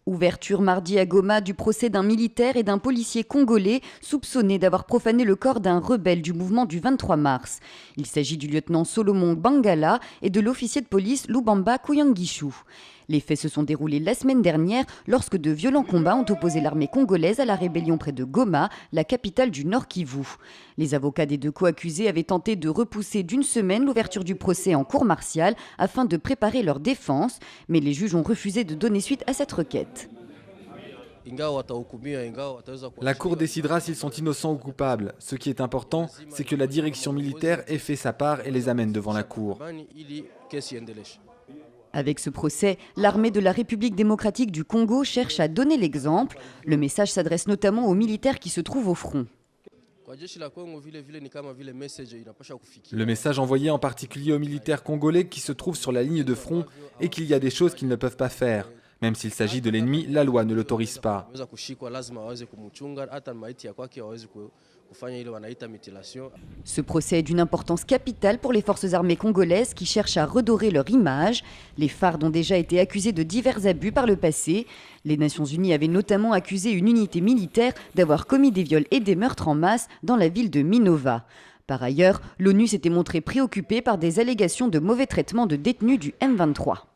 Ouverture mardi à Goma du procès d'un militaire et d'un policier congolais soupçonnés d'avoir profané le corps d'un rebelle du mouvement du 23 mars. Il s'agit du lieutenant Solomon Bangala et de l'officier de police Lubamba Kuyangishu. Les faits se sont déroulés la semaine dernière lorsque de violents combats ont opposé l'armée congolaise à la rébellion près de Goma, la capitale du Nord Kivu. Les avocats des deux co-accusés avaient tenté de repousser d'une semaine l'ouverture du procès en cour martiale afin de préparer leur défense, mais les juges ont refusé de donner suite à cette requête. La Cour décidera s'ils sont innocents ou coupables. Ce qui est important, c'est que la direction militaire ait fait sa part et les amène devant la Cour. Avec ce procès, l'armée de la République démocratique du Congo cherche à donner l'exemple. Le message s'adresse notamment aux militaires qui se trouvent au front. Le message envoyé en particulier aux militaires congolais qui se trouvent sur la ligne de front est qu'il y a des choses qu'ils ne peuvent pas faire. Même s'il s'agit de l'ennemi, la loi ne l'autorise pas. Ce procès est d'une importance capitale pour les forces armées congolaises qui cherchent à redorer leur image. Les FARD ont déjà été accusés de divers abus par le passé. Les Nations Unies avaient notamment accusé une unité militaire d'avoir commis des viols et des meurtres en masse dans la ville de Minova. Par ailleurs, l'ONU s'était montrée préoccupée par des allégations de mauvais traitement de détenus du M23.